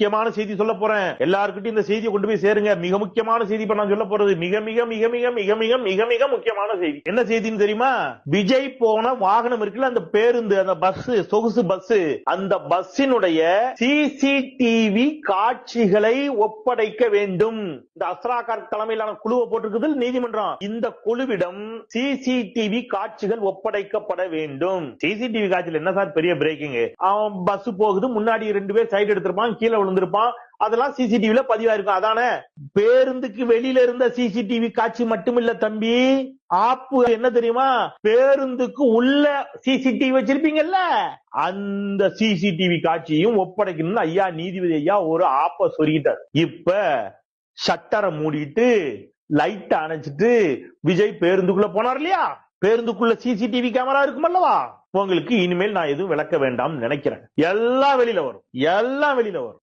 முக்கியமான செய்தி சொல்ல போறேன். எல்லாருக்கிட்டையும் இந்த செய்தியை கொண்டு போய் சேருங்க. மிக முக்கியமான செய்தி இப்ப நான் சொல்ல போறது மிக மிக மிக மிக மிக மிக மிக மிக முக்கியமான செய்தி. என்ன செய்தின்னு தெரியுமா? விஜய் போன வாகனம் இருக்குல்ல, அந்த பேருந்து, அந்த பஸ், சொகுசு பஸ், அந்த பஸ்ஸினுடைய சிசிடிவி காட்சிகளை ஒப்படைக்க வேண்டும். இந்த அஸ்ராகார் தலைமையிலான குழுவை போட்டிருக்குது நீதிமன்றம். இந்த குழுவிடம் சிசிடிவி காட்சிகள் ஒப்படைக்கப்பட வேண்டும். சிசிடிவி காட்சியில் என்ன சார் பெரிய பிரேக்கிங்? அவன் பஸ் போகுது, முன்னாடி 2 பேர் சைடு எடுத்திருப்பான், கீழே விழுந்திருப்பான், அதெல்லாம் சிசிடிவில பதிவாயிருக்கும். அதானே? பேருந்துக்கு வெளியில இருந்த சிசிடிவி காட்சி மட்டுமில்ல தம்பி, ஆப்பு என்ன தெரியுமா? பேருந்துக்கு உள்ள சிசிடிவி வச்சிருப்பீங்கல்ல, அந்த சிசிடிவி காட்சியும் ஒப்படைக்கணும்னு ஐயா நீதிபதி ஐயா ஒரு ஆப்ப சொல்லிட்டார். இப்ப ஷட்டரை மூடிட்டு லைட் அணைச்சிட்டு விஜய் பேருந்துக்குள்ள போனார் இல்லையா, பேருந்துக்குள்ள சிசிடிவி கேமரா இருக்கும் அல்லவா, உங்களுக்கு இனிமேல் நான் எதுவும் விளக்க வேண்டாம் நினைக்கிறேன். எல்லாம் வெளியில வரும், எல்லாம் வெளியில வரும்.